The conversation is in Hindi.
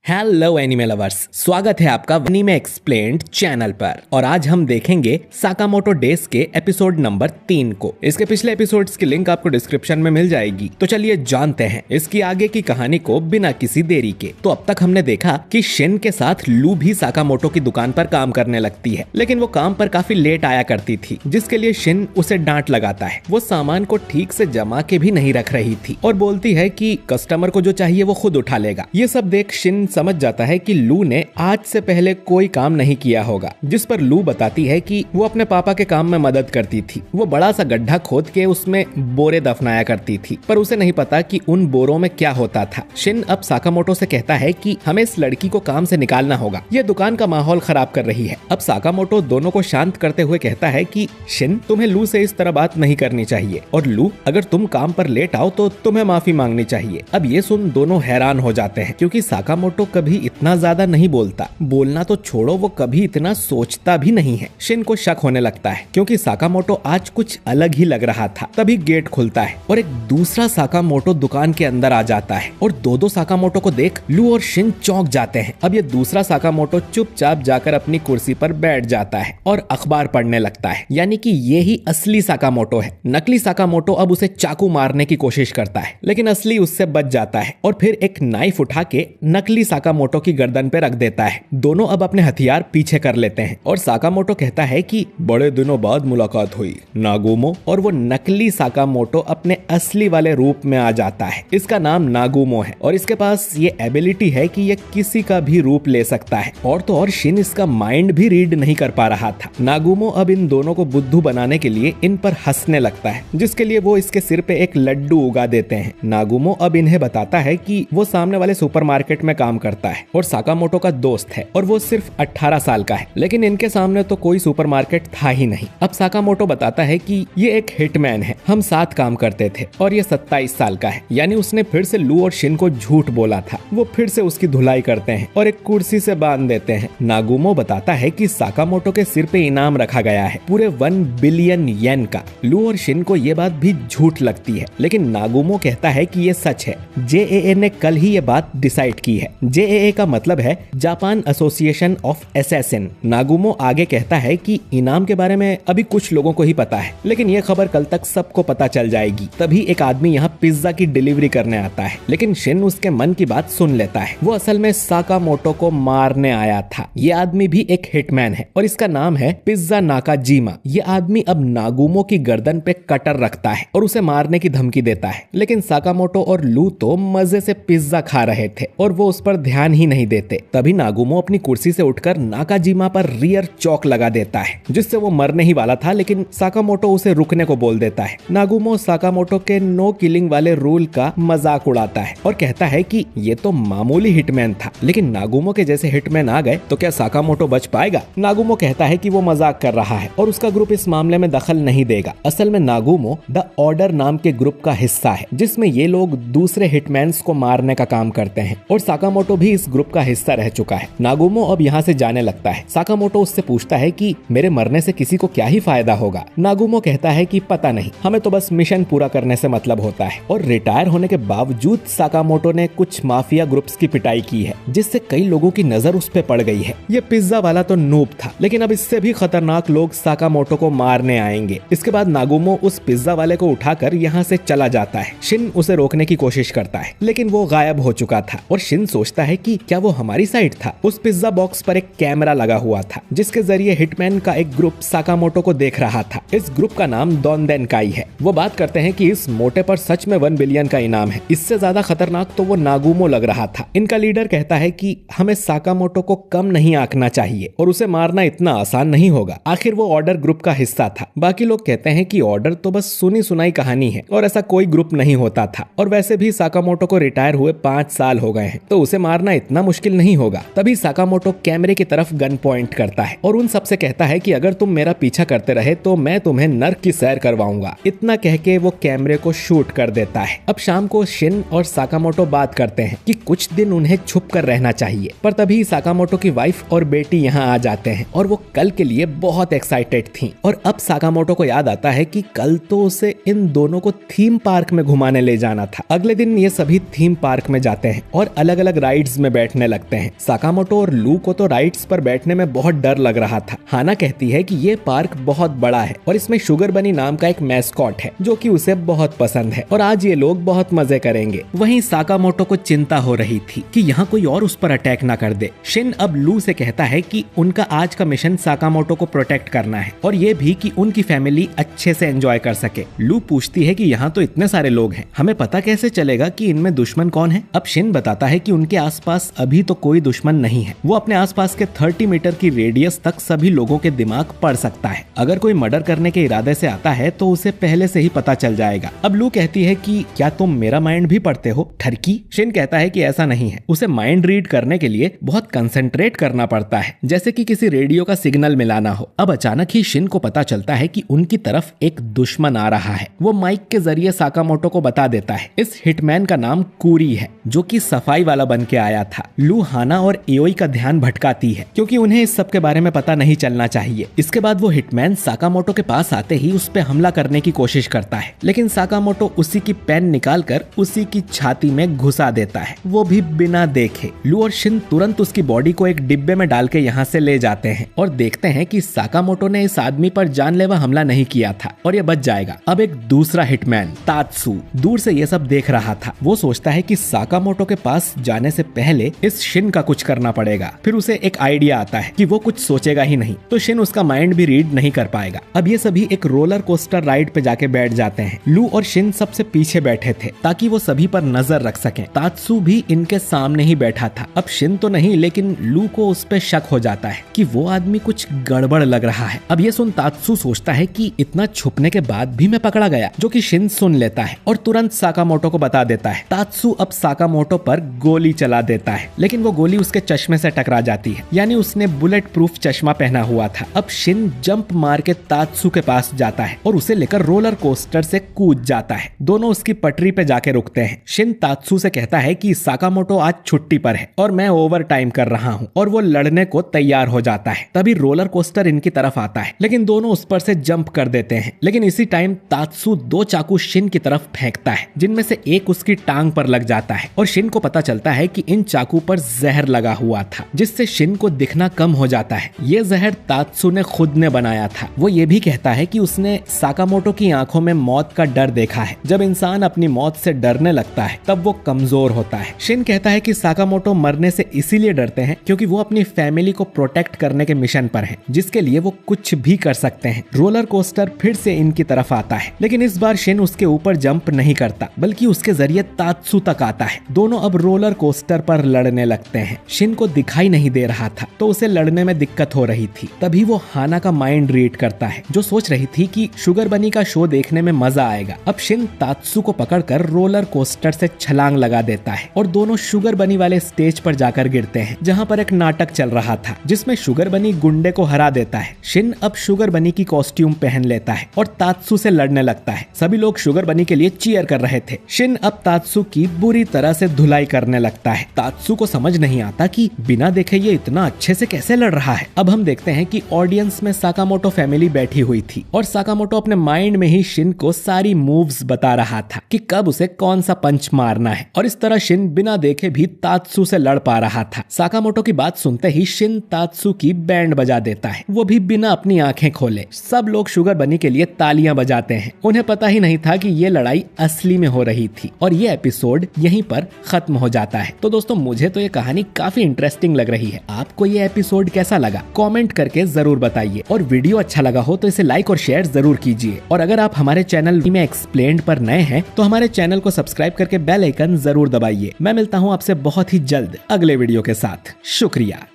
हेलो एनिमे लवर्स, स्वागत है आपका एनिमे एक्सप्लेन्ड चैनल पर। और आज हम देखेंगे साकामोटो डेज के एपिसोड नंबर 3 को। इसके पिछले एपिसोड्स की लिंक आपको डिस्क्रिप्शन में मिल जाएगी। तो चलिए जानते हैं इसकी आगे की कहानी को बिना किसी देरी के। तो अब तक हमने देखा कि शिन के साथ लू भी साकामोटो की दुकान पर काम करने लगती है, लेकिन वो काम पर काफी लेट आया करती थी, जिसके लिए शिन उसे डांट लगाता है। वो सामान को ठीक से जमा के भी नहीं रख रही थी और बोलती है कि कस्टमर को जो चाहिए वो खुद उठा लेगा। ये सब देख शिन समझ जाता है कि लू ने आज से पहले कोई काम नहीं किया होगा, जिस पर लू बताती है कि वो अपने पापा के काम में मदद करती थी। वो बड़ा सा गड्ढा खोद के उसमें बोरे दफनाया करती थी, पर उसे नहीं पता कि उन बोरों में क्या होता था। शिन अब साकामोटो से कहता है कि हमें इस लड़की को काम से निकालना होगा, ये दुकान का माहौल खराब कर रही है। अब साकामोटो दोनों को शांत करते हुए कहता है कि शिन, तुम्हें लू से इस तरह बात नहीं करनी चाहिए, और लू, अगर तुम काम पर लेट आओ तो तुम्हें माफी मांगनी चाहिए। अब ये सुन दोनों हैरान हो जाते हैं, क्योंकि साकामोटो कभी इतना ज्यादा नहीं बोलता। बोलना तो छोड़ो, वो कभी इतना सोचता भी नहीं है। शिन को शक होने लगता है, क्योंकि साकामोटो आज कुछ अलग ही लग रहा था। तभी गेट खुलता है और एक दूसरा साकामोटो दुकान के अंदर आ जाता है, और दो साकामोटो को देख लू और शिन चौंक जाते हैं। अब ये दूसरा साकामोटो चुपचाप जाकर अपनी कुर्सी पर बैठ जाता है और अखबार पढ़ने लगता है, यानी कि ये ही असली साकामोटो है। नकली साकामोटो अब उसे चाकू मारने की कोशिश करता है, लेकिन असली उससे बच जाता है और फिर एक नाइफ उठा के नकली साकामोटो की गर्दन पे रख देता है। दोनों अब अपने हथियार पीछे कर लेते हैं और साकामोटो कहता है कि बड़े दिनों बाद मुलाकात हुई नागुमो, और वो नकली साकामोटो अपने असली वाले रूप में आ जाता है। इसका नाम नागुमो है और इसके पास ये एबिलिटी है कि ये किसी का भी रूप ले सकता है। और तो और शिन इसका माइंड भी रीड नहीं कर पा रहा था। नागुमो अब इन दोनों को बुद्धू बनाने के लिए इन पर हंसने लगता है, जिसके लिए वो इसके सिर पे एक लड्डू उगा देते हैं। नागुमो अब इन्हें बताता है कि वो सामने वाले सुपरमार्केट में काम करता है और साकामोटो का दोस्त है, और वो सिर्फ 18 साल का है, लेकिन इनके सामने तो कोई सुपरमार्केट था ही नहीं। अब साकामोटो बताता है कि ये एक हिटमैन है, हम साथ काम करते थे, और ये 27 साल का है। यानी उसने फिर से लू और शिन को झूठ बोला था। वो फिर से उसकी धुलाई करते हैं और एक कुर्सी से बांध देते हैं। नागुमो बताता है कि साकामोटो के सिर पे इनाम रखा गया है, पूरे 1 बिलियन येन का। लू और शिन को ये बात भी झूठ लगती है, लेकिन नागुमो कहता है कि ये सच है। JAA ने कल ही ये बात डिसाइड की है। JAA का मतलब है Japan association of assassin. Nagumo आगे कहता है कि इनाम के बारे में अभी कुछ लोगों को ही पता है, लेकिन ये खबर कल तक सबको पता चल जाएगी। तभी एक आदमी यहाँ पिज्जा की डिलीवरी करने आता है, लेकिन शिन उसके मन की बात सुन लेता है। वो असल में साकामोटो को मारने आया था। ये आदमी भी एक हिटमैन है और इसका नाम है पिज्जा नाकाजिमा। ये आदमी अब नागुमो की गर्दन पे कटर रखता है और उसे मारने की धमकी देता है, लेकिन साकामोटो और लू तो मजे से पिज्जा खा रहे थे और वो उस पर ध्यान ही नहीं देते। तभी नागुमो अपनी कुर्सी से उठकर नाकाजिमा पर रियर चौक लगा देता है, जिससे वो मरने ही वाला था, लेकिन साकामोटो उसे रुकने को बोल देता है। नागुमो साकामोटो के नो किलिंग वाले रूल का मजाक उड़ाता है और कहता है कि ये तो मामूली हिटमैन था, लेकिन नागुमो के जैसे हिटमैन आ गए तो क्या साकामोटो बच पाएगा। नागुमो कहता है कि वो मजाक कर रहा है और उसका ग्रुप इस मामले में दखल नहीं देगा। असल में नागुमो द ऑर्डर नाम के ग्रुप का हिस्सा है, जिसमें ये लोग दूसरे हिटमैन्स को मारने का काम करते हैं, और साकामोटो भी इस ग्रुप का हिस्सा रह चुका है। नागुमो अब यहाँ से जाने लगता है। साकामोटो उससे पूछता है कि मेरे मरने से किसी को क्या ही फायदा होगा। नागुमो कहता है कि पता नहीं, हमें तो बस मिशन पूरा करने से मतलब होता है। और रिटायर होने के बावजूद साकामोटो ने कुछ माफिया ग्रुप्स की पिटाई की है, जिससे कई लोगों की नजर उस पे पड़ गई है। ये पिज्जा वाला तो नूब था, लेकिन अब इससे भी खतरनाक लोग साकामोटो को मारने आएंगे। इसके बाद नागुमो उस पिज्जा वाले को उठाकर यहाँ से चला जाता है। शिन उसे रोकने की कोशिश करता है, लेकिन वो गायब हो चुका था, और शिन सोचता है कि क्या वो हमारी साइड था। उस पिज्जा बॉक्स पर एक कैमरा लगा हुआ था, जिसके जरिए हिटमैन का एक ग्रुप साकामोटो को देख रहा था। इस ग्रुप का नाम दोंदेनकाई है। वो बात करते हैं कि इस मोटे पर सच में 1 बिलियन का इनाम है। इससे ज्यादा खतरनाक तो वो नागुमो लग रहा था। इनका लीडर कहता है कि हमें साकामोटो को कम नहीं आंकना चाहिए और उसे मारना इतना आसान नहीं होगा। आखिर वो ऑर्डर ग्रुप का हिस्सा था। बाकी लोग कहते हैं कि ऑर्डर तो बस सुनी सुनाई कहानी है और ऐसा कोई ग्रुप नहीं होता था, और वैसे भी साकामोटो को रिटायर हुए 5 साल हो गए हैं, तो उसे मारना इतना मुश्किल नहीं होगा। तभी साकामोटो कैमरे की तरफ गन पॉइंट करता है और उन सबसे कहता है कि अगर तुम मेरा पीछा करते रहे तो मैं तुम्हें नर्क की सैर करवाऊंगा। इतना कह के वो कैमरे को शूट कर देता है। अब शाम को शिन और साकामोटो बात करते हैं कि कुछ दिन उन्हें छुप कर रहना चाहिए, पर तभी साकामोटो की वाइफ और बेटी यहाँ आ जाते हैं और वो कल के लिए बहुत एक्साइटेड थी। और अब साकामोटो को याद आता है कि कल तो उसे इन दोनों को थीम पार्क में घुमाने ले जाना था। अगले दिन ये सभी थीम पार्क में जाते हैं और अलग अलग राइड्स में बैठने लगते हैं। साकामोटो और लू को तो राइड्स पर बैठने में बहुत डर लग रहा था। हाना कहती है कि ये पार्क बहुत बड़ा है और इसमें शुगर बनी नाम का एक मैस्कॉट है जो कि उसे बहुत पसंद है और आज ये लोग बहुत मजे करेंगे। वहीं साकामोटो को चिंता हो रही थी कि यहाँ कोई और उस पर अटैक ना कर दे। शिन अब लू से कहता है कि उनका आज का मिशन साकामोटो को प्रोटेक्ट करना है और ये भी कि उनकी फैमिली अच्छे से एंजॉय कर सके। लू पूछती है कि यहाँ तो इतने सारे लोग हैं, हमें पता कैसे चलेगा कि इनमें दुश्मन कौन है। अब शिन बताता है कि उनके आसपास अभी तो कोई दुश्मन नहीं है। वो अपने आसपास के 30 मीटर की रेडियस तक सभी लोगों के दिमाग पढ़ सकता है। अगर कोई मर्डर करने के इरादे से आता है तो उसे पहले से ही पता चल जाएगा। अब लू कहती है कि क्या तुम मेरा माइंड भी पढ़ते हो ठरकी? शिन कहता है कि ऐसा नहीं है, उसे माइंड रीड करने के लिए बहुत कंसंट्रेट करना पड़ता है, जैसे कि किसी रेडियो का सिग्नल मिलाना हो। अब अचानक ही शिन को पता चलता है कि उनकी तरफ एक दुश्मन आ रहा है। वो माइक के जरिए साकामोटो को बता देता है इस हिटमैन का नाम कूरी है जो कि सफाई वाला बन के आया था। लू हाना और एओई का ध्यान भटकाती है क्योंकि उन्हें इस सब के बारे में पता नहीं चलना चाहिए। इसके बाद वो हिटमैन साकामोटो के पास आते ही उस पे हमला करने की कोशिश करता है, लेकिन साकामोटो उसी की पेन निकालकर उसी की छाती में घुसा देता है, वो भी बिना देखे। लू और शिन तुरंत उसकी बॉडी को एक डिब्बे में डाल के यहाँ से ले जाते हैं और देखते हैं कि साकामोटो ने इस आदमी पर जानलेवा हमला नहीं किया था और ये बच जाएगा। अब एक दूसरा हिटमैन तात्सु दूर से ये सब देख रहा था। वो सोचता है कि साकामोटो के पास जाने से पहले इस शिन का कुछ करना पड़ेगा। फिर उसे एक आइडिया आता है कि वो कुछ सोचेगा ही नहीं तो शिन उसका माइंड भी रीड नहीं कर पाएगा। अब ये सभी एक रोलर कोस्टर राइड पे जाके बैठ जाते हैं। लू और शिन सबसे पीछे बैठे थे ताकि वो सभी पर नजर रख सकें। तात्सु भी इनके सामने ही बैठा था। अब शिन तो नहीं, लेकिन लू को उस पे शक हो जाता है कि वो आदमी कुछ गड़बड़ लग रहा है। अब ये सुन तात्सु सोचता है कि इतना छुपने के बाद भी मैं पकड़ा गया, जो कि शिन सुन लेता है और तुरंत साकामोटो को बता देता है। तात्सु अब साकामोटो पर गोली चला देता है, लेकिन वो गोली उसके चश्मे से टकरा जाती है, यानी उसने बुलेट प्रूफ चश्मा पहना हुआ था। अब शिन जंप मार के तात्सु के पास जाता है और उसे लेकर रोलर कोस्टर से कूद जाता है। दोनों उसकी पटरी पे जाके रुकते हैं। शिन तात्सु से कहता है कि साकामोटो आज छुट्टी पर है और मैं ओवर टाइम कर रहा हूँ, और वो लड़ने को तैयार हो जाता है। तभी रोलर कोस्टर इनकी तरफ आता है, लेकिन दोनों उस पर से जंप कर देते हैं। लेकिन इसी टाइम तात्सु 2 चाकू शिन की तरफ फेंकता है, जिनमें से एक उसकी टांग पर लग जाता है और शिन को पता चलता है कि इन चाकू पर जहर लगा हुआ था, जिससे शिन को दिखना कम हो जाता है। ये जहर तात्सु ने खुद ने बनाया था। वो ये भी कहता है कि उसने साकामोटो की आंखों में मौत का डर देखा है। जब इंसान अपनी मौत से डरने लगता है तब वो कमजोर होता है। शिन कहता है कि साकामोटो मरने से इसीलिए डरते हैं क्योंकि वो अपनी फैमिली को प्रोटेक्ट करने के मिशन पर हैं, जिसके लिए वो कुछ भी कर सकते हैं। रोलर कोस्टर फिर से इनकी तरफ आता है, लेकिन इस बार शिन उसके ऊपर जंप नहीं करता, बल्कि उसके जरिए तात्सु तक आता है। दोनों अब रोलर कोस्टर पर लड़ने लगते हैं। शिन को दिखाई नहीं दे रहा था तो उसे लड़ने में दिक्कत हो रही थी। तभी वो हाना का माइंड रीड करता है, जो सोच रही थी कि शुगर बनी का शो देखने में मजा आएगा। अब शिन तात्सु को पकड़कर रोलर कोस्टर से छलांग लगा देता है और दोनों शुगर बनी वाले स्टेज पर जाकर गिरते हैं, जहां पर एक नाटक चल रहा था जिसमें शुगर बनी गुंडे को हरा देता है। शिन अब शुगर बनी की कॉस्ट्यूम पहन लेता है और तात्सु से लड़ने लगता है। सभी लोग शुगर बनी के लिए चीयर कर रहे थे। शिन अब तात्सु की बुरी तरह से धुलाई करने लगता है। तात्सु को समझ नहीं आता कि बिना देखे ये इतना अच्छे से कैसे लड़ रहा है। अब हम देखते हैं कि ऑडियंस में साकामोटो फैमिली बैठी हुई थी और साकामोटो अपने माइंड में ही शिन को सारी मूव्स बता रहा था कि कब उसे कौन सा पंच मारना है, और इस तरह शिन बिना देखे भी तात्सु से लड़ पा रहा था। साकामोटो की बात सुनते ही शिन तात्सु की बैंड बजा देता है, वो भी बिना अपनी आंखें खोले। सब लोग शुगर बनी के लिए तालियां बजाते हैं। उन्हें पता ही नहीं था कि ये लड़ाई असली में हो रही थी और ये एपिसोड यहीं पर खत्म हो जाता है। तो दोस्तों, मुझे तो ये कहानी काफी इंटरेस्टिंग लग रही है। आपको ये एपिसोड कैसा लगा कमेंट करके जरूर बताइए, और वीडियो अच्छा लगा हो तो इसे लाइक और शेयर जरूर कीजिए। और अगर आप हमारे चैनल में एक्सप्लेन्ड पर नए हैं तो हमारे चैनल को सब्सक्राइब करके बेल आइकन जरूर दबाइए। मैं मिलता हूँ आपसे बहुत ही जल्द अगले वीडियो के साथ। शुक्रिया।